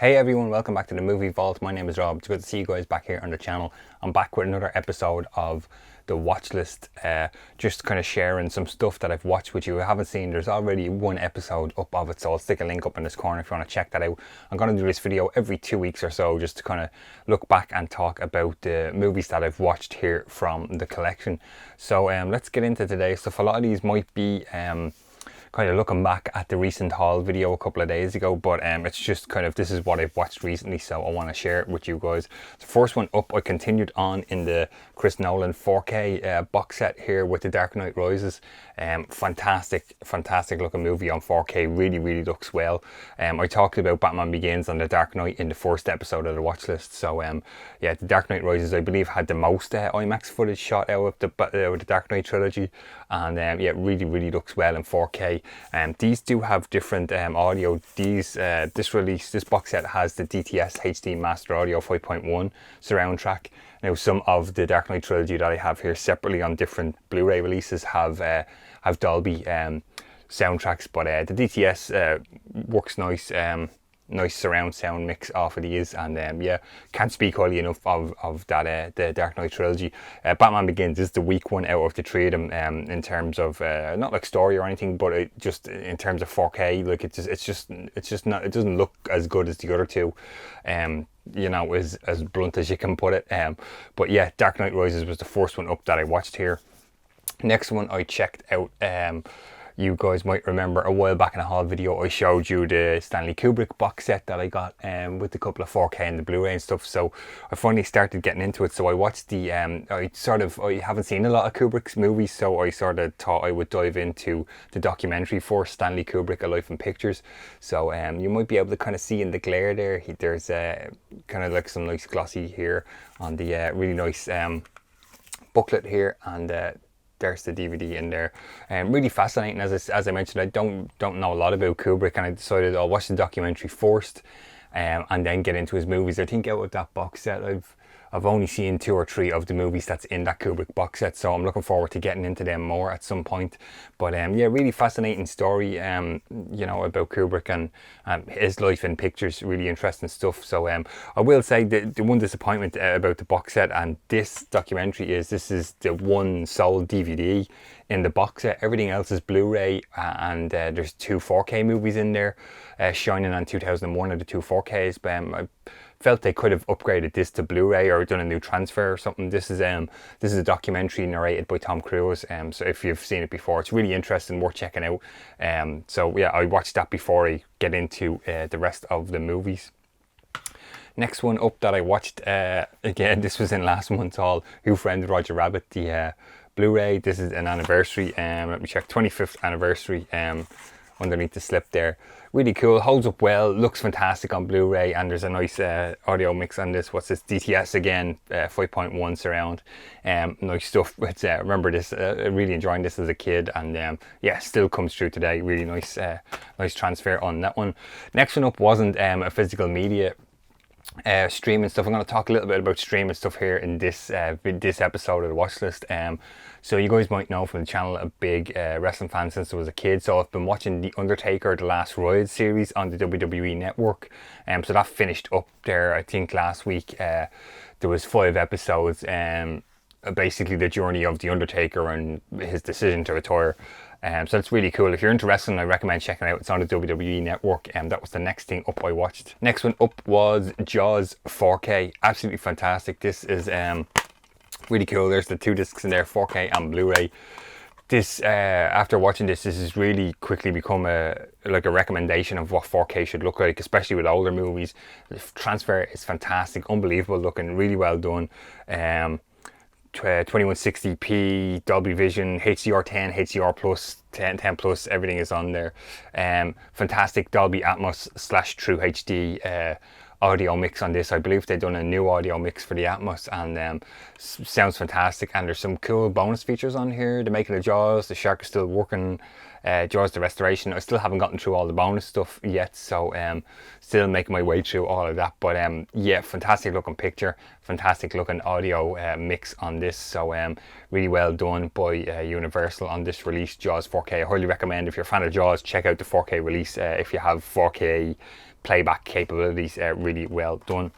Hey everyone, welcome back to the Movie Vault. My name is Rob. It's good to see you guys back here on the channel. I'm back with another episode of the Watchlist. Just kind of sharing some stuff that I've watched with you. I haven't seen, there's already one episode up of it, so I'll stick a link up in this corner if you want to check that out. I'm going to do this video every 2 weeks or so, just to kind of look back and talk about the movies that I've watched here from the collection. So let's get into today's stuff. A lot of these might be kind of looking back at the recent haul video a couple of days ago, but it's just kind of, this is what I've watched recently, so I want to share it with you guys. The first one up, I continued on in the Chris Nolan 4K box set here with The Dark Knight Rises. Fantastic looking movie on 4K, really looks well. I talked about Batman Begins and The Dark Knight in the first episode of the watch list, so yeah, The Dark Knight Rises I believe had the most IMAX footage shot out of the Dark Knight trilogy, and yeah, really looks well in 4K. These do have different audio. This box set has the DTS HD Master Audio 5.1 surround track. Now some of the Dark Knight trilogy that I have here separately on different Blu-ray releases have Dolby soundtracks, but the DTS works nice. Nice surround sound mix off of these, and yeah, can't speak highly enough of that the Dark Knight trilogy. Batman Begins is the weak one out of the three of them, in terms of not like story or anything, but just in terms of 4K, like it's just not, it doesn't look as good as the other two, you know, as blunt as you can put it. But yeah, Dark Knight Rises was the first one up that I watched here. Next one I checked out, you guys might remember a while back in a haul video I showed you the Stanley Kubrick box set that I got with a couple of 4K and the Blu-ray and stuff. So I finally started getting into it. So I watched the I haven't seen a lot of Kubrick's movies, so I sort of thought I would dive into the documentary for Stanley Kubrick, A Life in Pictures. So you might be able to kind of see in the glare there, there's kind of like some nice glossy here on the really nice booklet here, and there's the DVD in there. Really fascinating. As I mentioned, I don't know a lot about Kubrick, and I decided I'll watch the documentary first, and then get into his movies. I think out of that box set, I've only seen 2 or 3 of the movies that's in that Kubrick box set, so I'm looking forward to getting into them more at some point. But yeah, really fascinating story, you know, about Kubrick and his life in pictures. Really interesting stuff. So I will say the one disappointment about the box set and this documentary is this is the one sold DVD in the box set. Everything else is Blu-ray, and there's 2 4K movies in there, Shining on 2001 are the 2 4Ks. But I felt they could have upgraded this to Blu-ray or done a new transfer or something. This is a documentary narrated by Tom Cruise, so if you've seen it before, it's really interesting, worth checking out. So yeah, I watched that before I get into the rest of the movies. Next one up that I watched, again, this was in last month's haul, Who Framed Roger Rabbit, the Blu-ray. This is an anniversary, let me check, 25th anniversary, underneath the slip there. Really cool, holds up well, looks fantastic on Blu-ray, and there's a nice audio mix on this. What's this? DTS again, 5.1 surround. Nice stuff. It's, remember this, really enjoying this as a kid, and yeah, still comes through today. Really nice, nice transfer on that one. Next one up wasn't a physical media streaming stuff. I'm going to talk a little bit about streaming stuff here in this episode of the watch list. So you guys might know from the channel, a big wrestling fan since I was a kid, so I've been watching The Undertaker The Last Ride series on the WWE network. So that finished up there, I think last week. There was 5 episodes, basically the journey of The Undertaker and his decision to retire. So that's really cool. If you're into wrestling, I recommend checking it out. It's on the WWE network, and that was the next thing up I watched. Next one up was Jaws 4K. Absolutely fantastic. This is really cool. There's the 2 discs in there, 4K and Blu-ray. This after watching this has really quickly become a recommendation of what 4K should look like, especially with older movies. The transfer is fantastic, unbelievable looking, really well done. 2160p, Dolby Vision, HDR10, HDR Plus, 10 Plus, everything is on there. Fantastic Dolby Atmos / True HD audio mix on this. I believe they've done a new audio mix for the Atmos, and sounds fantastic. And there's some cool bonus features on here. The making of Jaws, the shark is still working. Jaws the Restoration, I still haven't gotten through all the bonus stuff yet, so still making my way through all of that. But yeah, fantastic looking picture, fantastic looking audio mix on this, so really well done by Universal on this release, Jaws 4K. I highly recommend, if you're a fan of Jaws, check out the 4K release if you have 4K playback capabilities, really well done.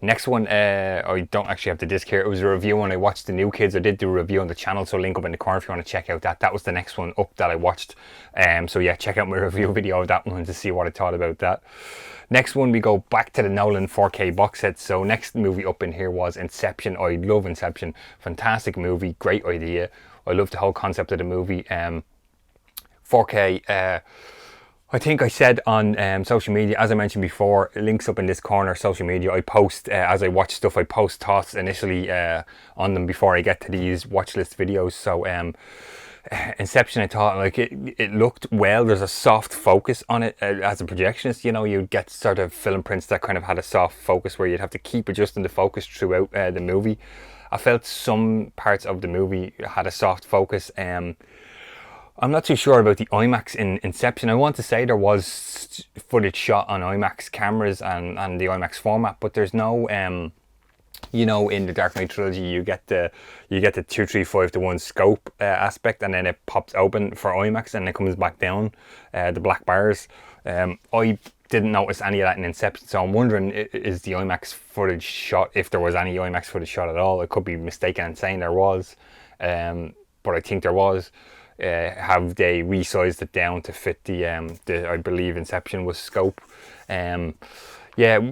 Next one, I don't actually have the disc here. It was a review when I watched The New Kids. I did do a review on the channel, so link up in the corner if you want to check out that. That was the next one up that I watched. So yeah, check out my review video of that one to see what I thought about that. Next one, we go back to the Nolan 4K box set. So next movie up in here was Inception. I love Inception. Fantastic movie, great idea. I love the whole concept of the movie. 4K. I think I said on social media, as I mentioned before, links up in this corner, social media, I post, as I watch stuff, I post thoughts initially on them before I get to these watch list videos. So Inception, I thought like it looked well. There's a soft focus on it. As a projectionist, you know, you'd get sort of film prints that kind of had a soft focus where you'd have to keep adjusting the focus throughout the movie. I felt some parts of the movie had a soft focus. I'm not too sure about the IMAX in Inception. I want to say there was footage shot on IMAX cameras and the IMAX format, but there's no, you know, in the Dark Knight trilogy, you get the 2:3:5:1 scope aspect, and then it pops open for IMAX and it comes back down, the black bars. I didn't notice any of that in Inception, so I'm wondering, is the IMAX footage shot, if there was any IMAX footage shot at all? I could be mistaken in saying there was, but I think there was. Have they resized it down to fit the I believe Inception was scope. Yeah, it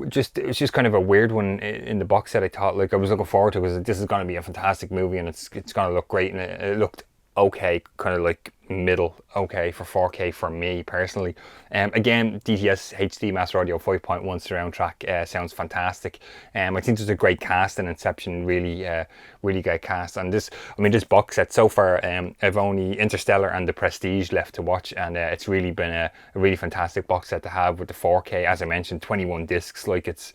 was just kind of a weird one in the box set. I thought, like, I was looking forward to it because this is going to be a fantastic movie and it's going to look great, and it looked okay, kind of like middle okay for 4K for me personally. Again, DTS HD Master Audio 5.1 surround track sounds fantastic. I think there's a great cast in Inception, really great cast. And this box set so far, I've only Interstellar and The Prestige left to watch, and it's really been a really fantastic box set to have with the 4K. As I mentioned, 21 discs, like it's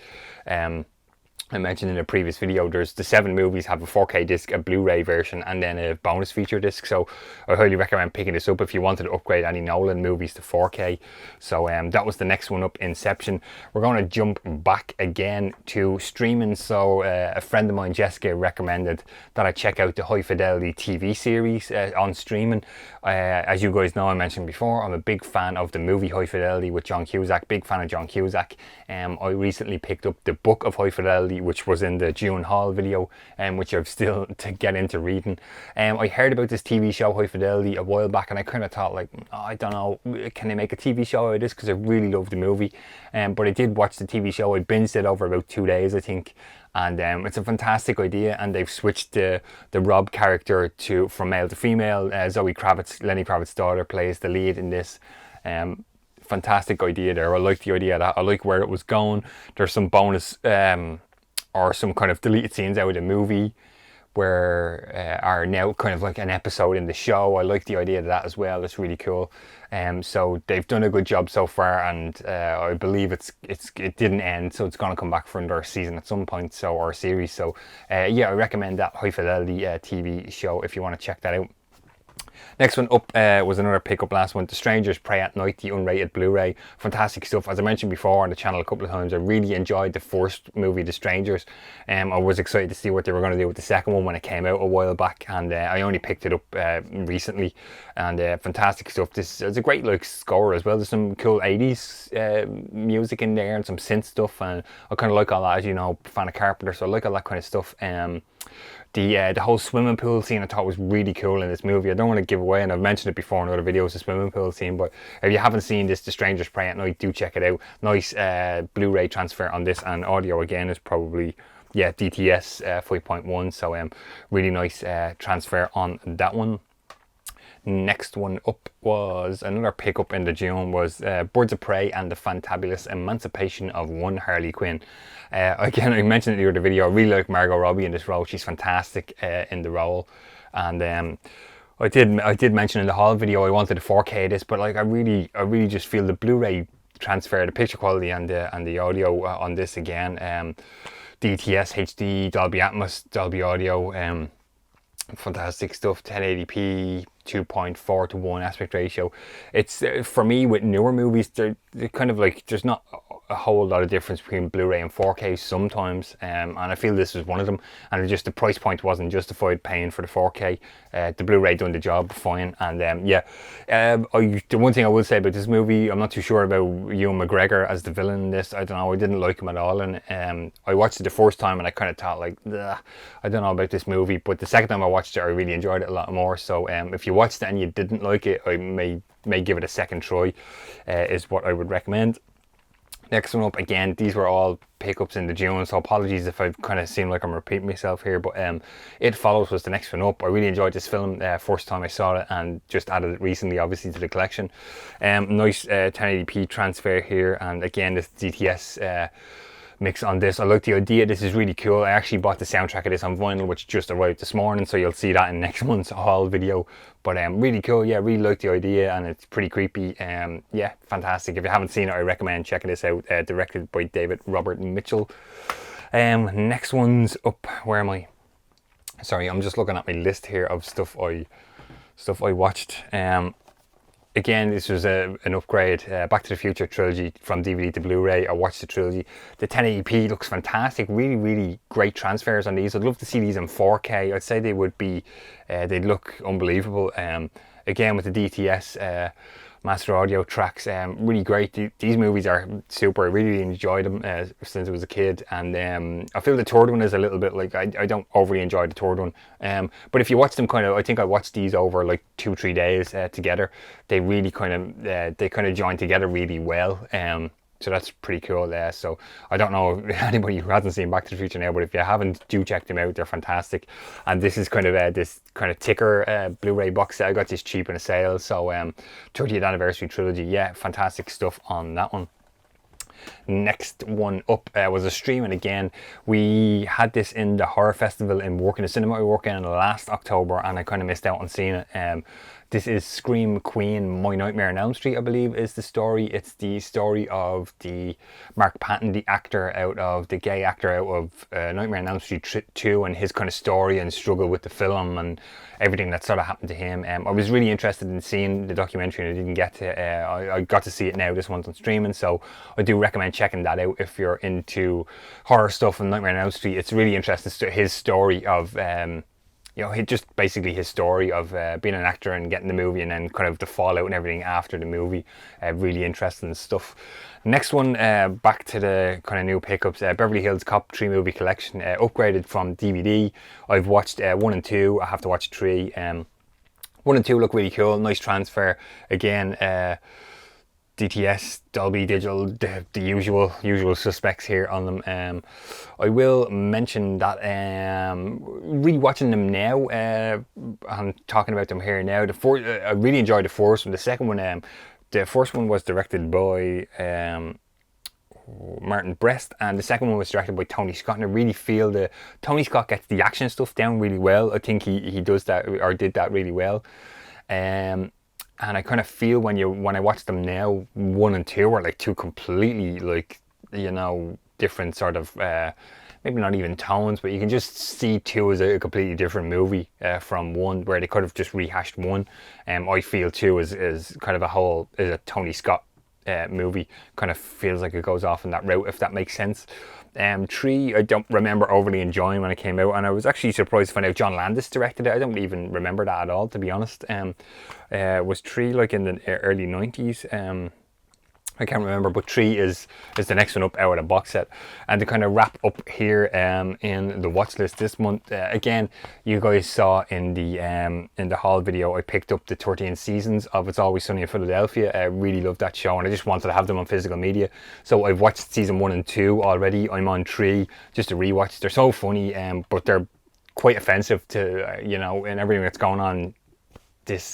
I mentioned in a previous video, there's the 7 movies have a 4K disc, a Blu-ray version, and then a bonus feature disc. So I highly recommend picking this up if you wanted to upgrade any Nolan movies to 4K. So that was the next one up, Inception. We're going to jump back again to streaming. So a friend of mine, Jessica, recommended that I check out the High Fidelity TV series on streaming. As you guys know, I mentioned before, I'm a big fan of the movie High Fidelity with John Cusack, big fan of John Cusack. I recently picked up the book of High Fidelity, which was in the June Hall video, which I've still to get into reading. I heard about this TV show High Fidelity a while back, and I kind of thought, like, oh, I don't know, can they make a TV show out of this? Because I really love the movie. But I did watch the TV show. I binged it over about 2 days, I think. And it's a fantastic idea, and they've switched the Rob character from male to female. Zoe Kravitz, Lenny Kravitz's daughter, plays the lead in this. Fantastic idea there. I like the idea of that. I like where it was going. There's some bonus or some kind of deleted scenes out of the movie where are now kind of like an episode in the show. I like the idea of that as well. That's really cool. So they've done a good job so far, and I believe it didn't end, so it's going to come back for another season at some point, so, or series. So yeah, I recommend that High Fidelity TV show if you want to check that out. Next one up was another pickup last one, The Strangers Prey at Night, the unrated Blu-ray. Fantastic stuff. As I mentioned before on the channel a couple of times, I really enjoyed the first movie, The Strangers. I was excited to see what they were going to do with the second one when it came out a while back, and I only picked it up recently, and fantastic stuff. This is a great like score as well. There's some cool 80s music in there and some synth stuff, and I kind of like all that, as you know, fan of Carpenter, so I like all that kind of stuff. The whole swimming pool scene I thought was really cool in this movie. I don't want to give away, and I've mentioned it before in other videos, the swimming pool scene, but if you haven't seen this, The Strangers Prey at Night, do check it out. Nice Blu-ray transfer on this, and audio again is probably, yeah, DTS 5.1, so really nice transfer on that one. Next one up was another pickup in the June was Birds of Prey and the Fantabulous Emancipation of One Harley Quinn. Again, I mentioned it in the other video, I really like Margot Robbie in this role. She's fantastic in the role, and I did mention in the haul video I wanted a 4K this, but like I really just feel the Blu-ray transfer, the picture quality and the audio on this again, DTS HD, Dolby Atmos, Dolby Audio, fantastic stuff. 1080p, 2.4:1 aspect ratio. It's for me with newer movies, they're kind of like, there's not a whole lot of difference between Blu-ray and 4K sometimes, and I feel this was one of them, and just the price point wasn't justified paying for the 4K. The Blu-ray done the job fine, and the one thing I will say about this movie, I'm not too sure about Ewan McGregor as the villain in this. I don't know, I didn't like him at all, and I watched it the first time and I kind of thought like, I don't know about this movie, but the second time I watched it I really enjoyed it a lot more. So if you watched it and you didn't like it, I may give it a second try, is what I would recommend. Next one up, again, these were all pickups in the June, so apologies if I kind of seem like I'm repeating myself here, but It Follows was the next one up. I really enjoyed this film first time I saw it, and just added it recently obviously to the collection. Nice 1080p transfer here, and again this DTS mix on this. I like the idea. This is really cool. I actually bought the soundtrack of this on vinyl, which just arrived this morning, so you'll see that in next month's haul video. But really cool. Yeah, really like the idea, and it's pretty creepy. Yeah, fantastic. If you haven't seen it, I recommend checking this out. Directed by David Robert Mitchell. Next one's up. Where am I? Sorry, I'm just looking at my list here of stuff I watched. Again, this was an upgrade. Back to the Future trilogy from DVD to Blu-ray. I watched the trilogy. The 1080p looks fantastic. Really, really great transfers on these. I'd love to see these in 4K. I'd say they would be, they'd look unbelievable. Again, with the DTS master audio tracks, really great. These movies are super. I really enjoyed them since I was a kid, and I feel the third one is a little bit like, I don't overly enjoy the third one, but if you watch them kind of, I think I watched these over like 2-3 days together. They really kind of join together really well. So that's pretty cool there. So I don't know anybody who hasn't seen Back to the Future now, but if you haven't, do check them out. They're fantastic. And this is kind of this kind of thicker Blu-ray box set. I got this cheap in a sale. So 30th anniversary trilogy. Yeah, fantastic stuff on that one. Next one up was a stream, and again we had this in the horror festival in the cinema I work in last October, and I kind of missed out on seeing it. This is Scream Queen, My Nightmare on Elm Street, I believe is the story. It's the story of the Mark Patton, the gay actor out of Nightmare on Elm Street 2, and his kind of story and struggle with the film and everything that sort of happened to him. I was really interested in seeing the documentary, and I didn't get to. I got to see it now. This one's on streaming, so I do recommend checking that out if you're into horror stuff and Nightmare on Elm Street. It's really interesting. His story of just basically his story of being an actor and getting the movie, and then kind of the fallout and everything after the movie. Really interesting stuff. Next one, back to the kind of new pickups. Beverly Hills Cop 3-movie collection, upgraded from DVD. I've watched 1 and 2. I have to watch 3. 1 and 2 look really cool. Nice transfer. Again, DTS, Dolby Digital, the usual suspects here on them. I will mention that rewatching them now, I'm talking about them here now. I really enjoyed the first one. The second one, the first one was directed by Martin Brest, and the second one was directed by Tony Scott, and I really feel that Tony Scott gets the action stuff down really well. I think he does that, or did that really well. And I kind of feel when I watch them now, 1 and 2 are like two completely different sort of maybe not even tones, but you can just see 2 as a completely different movie from 1, where they could have just rehashed 1. I feel 2 is kind of a Tony Scott movie. Kind of feels like it goes off in that route, if that makes sense. 3, I don't remember overly enjoying when it came out, and I was actually surprised to find out John Landis directed it. I don't even remember that at all, to be honest. Was 3 like in the early 90s? I can't remember, but 3 is the next one up out of the box set. And to kind of wrap up here in the watch list this month, again, you guys saw in the haul video, I picked up the 13 seasons of It's Always Sunny in Philadelphia. I really loved that show, and I just wanted to have them on physical media. So I've watched season 1 and 2 already. I'm on 3 just to rewatch. They're so funny, but they're quite offensive to in everything that's going on this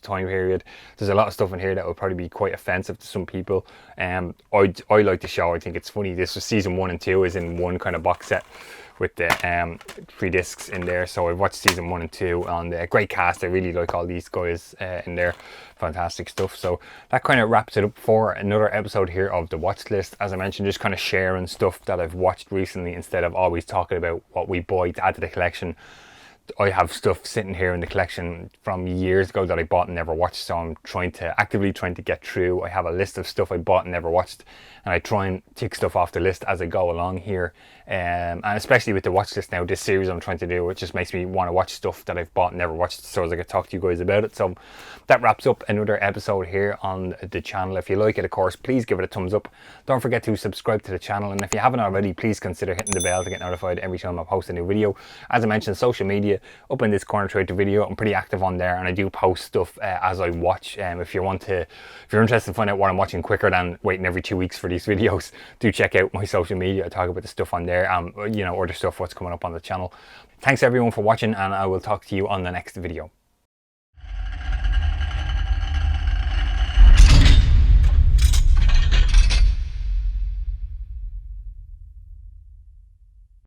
time period. There's a lot of stuff in here that would probably be quite offensive to some people. I like the show. I think it's funny. This was season 1 and 2 is in one kind of box set with the 3 discs in there. So I've watched season 1 and 2 on the great cast. I really like all these guys in there. Fantastic stuff. So that kind of wraps it up for another episode here of the watch list. As I mentioned, just kind of sharing stuff that I've watched recently instead of always talking about what we buy to add to the collection. I have stuff sitting here in the collection from years ago that I bought and never watched, so I'm actively trying to get through. I have a list of stuff I bought and never watched, and I try and tick stuff off the list as I go along here. And especially with the watch list now, this series I'm trying to do, it just makes me want to watch stuff that I've bought and never watched, so as I can talk to you guys about it. So that wraps up another episode here on the channel. If you like it, of course, please give it a thumbs up. Don't forget to subscribe to the channel, and if you haven't already, please consider hitting the bell to get notified every time I post a new video. As I mentioned, social media up in this corner throughout the video, I'm pretty active on there, and I do post stuff as I watch. If you're interested in finding out what I'm watching quicker than waiting every 2 weeks for these videos, do check out my social media. I talk about the stuff on there, you know, other stuff, what's coming up on the channel. Thanks everyone for watching, and I will talk to you on the next video.